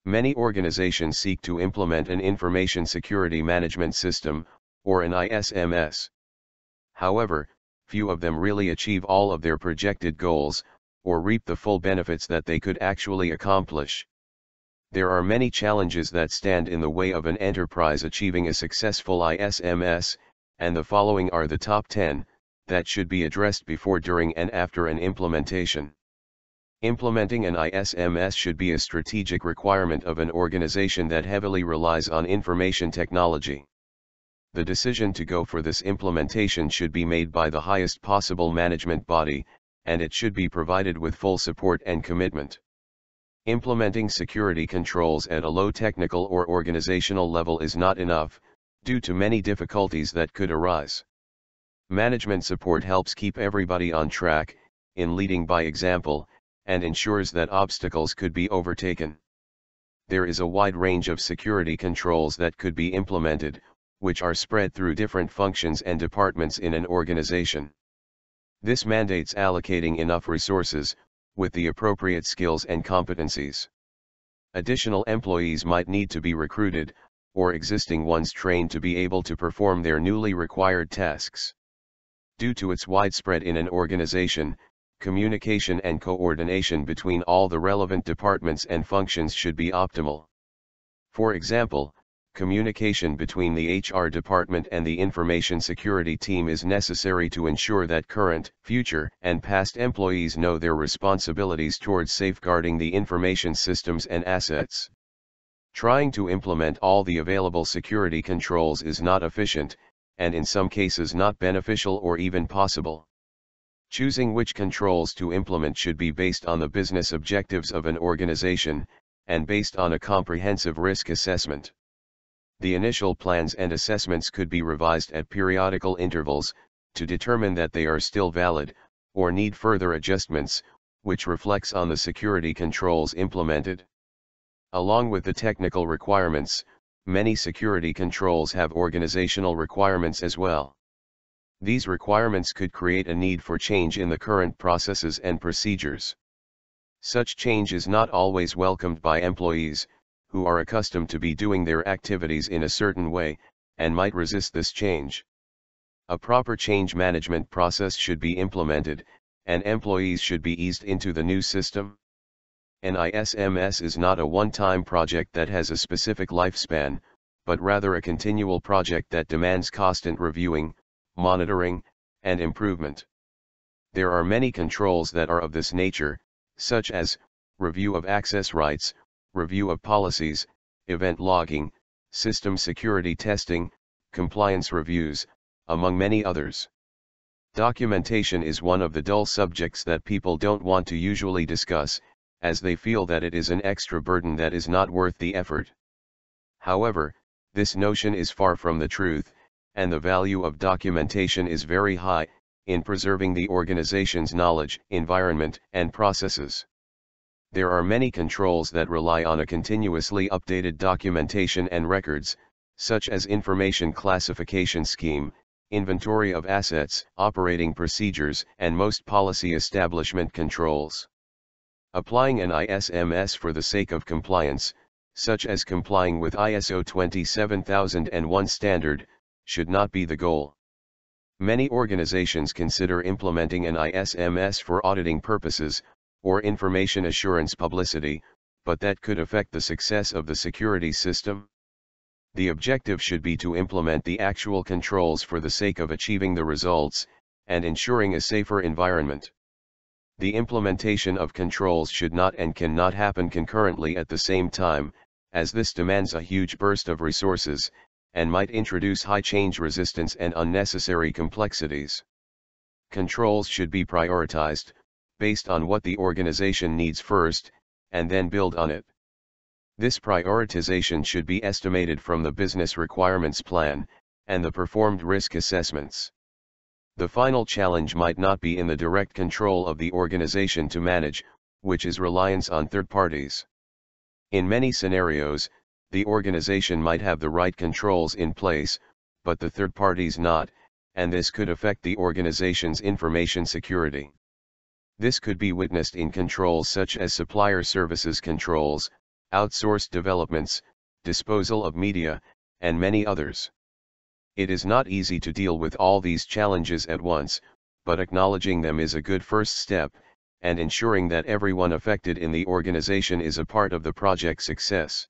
Many organizations seek to implement an information security management system, or an ISMS. However, few of them really achieve all of their projected goals, or reap the full benefits that they could actually accomplish. There are many challenges that stand in the way of an enterprise achieving a successful ISMS, and the following are the top 10 that should be addressed before, during, and after an implementation. Implementing an ISMS should be a strategic requirement of an organization that heavily relies on information technology. The decision to go for this implementation should be made by the highest possible management body, and it should be provided with full support and commitment. Implementing security controls at a low technical or organizational level is not enough, due to many difficulties that could arise. Management support helps keep everybody on track, in leading by example, and ensures that obstacles could be overtaken. There is a wide range of security controls that could be implemented, which are spread through different functions and departments in an organization. This mandates allocating enough resources, with the appropriate skills and competencies. Additional employees might need to be recruited, or existing ones trained to be able to perform their newly required tasks. Due to its widespread in an organization, communication and coordination between all the relevant departments and functions should be optimal. For example, communication between the HR department and the information security team is necessary to ensure that current, future, and past employees know their responsibilities towards safeguarding the information systems and assets. Trying to implement all the available security controls is not efficient, and in some cases not beneficial or even possible. Choosing which controls to implement should be based on the business objectives of an organization, and based on a comprehensive risk assessment. The initial plans and assessments could be revised at periodical intervals, to determine that they are still valid, or need further adjustments, which reflects on the security controls implemented. Along with the technical requirements, many security controls have organizational requirements as well. These requirements could create a need for change in the current processes and procedures. Such change is not always welcomed by employees, who are accustomed to be doing their activities in a certain way, and might resist this change. A proper change management process should be implemented, and employees should be eased into the new system. An ISMS is not a one-time project that has a specific lifespan, but rather a continual project that demands constant reviewing, monitoring, and improvement. There are many controls that are of this nature, such as review of access rights, review of policies, event logging, system security testing, compliance reviews, among many others. Documentation is one of the dull subjects that people don't want to usually discuss, as they feel that it is an extra burden that is not worth the effort. However, this notion is far from the truth, and the value of documentation is very high, in preserving the organization's knowledge, environment, and processes. There are many controls that rely on a continuously updated documentation and records, such as information classification scheme, inventory of assets, operating procedures, and most policy establishment controls. Applying an ISMS for the sake of compliance, such as complying with ISO 27001 standard, should not be the goal. Many organizations consider implementing an ISMS for auditing purposes, or information assurance publicity, but that could affect the success of the security system. The objective should be to implement the actual controls for the sake of achieving the results, and ensuring a safer environment. The implementation of controls should not and cannot happen concurrently at the same time, as this demands a huge burst of resources, and might introduce high change resistance and unnecessary complexities. Controls should be prioritized, based on what the organization needs first, and then build on it. This prioritization should be estimated from the business requirements plan, and the performed risk assessments. The final challenge might not be in the direct control of the organization to manage, which is reliance on third parties. In many scenarios, the organization might have the right controls in place, but the third parties not, and this could affect the organization's information security. This could be witnessed in controls such as supplier services controls, outsourced developments, disposal of media, and many others. It is not easy to deal with all these challenges at once, but acknowledging them is a good first step, and ensuring that everyone affected in the organization is a part of the project's success.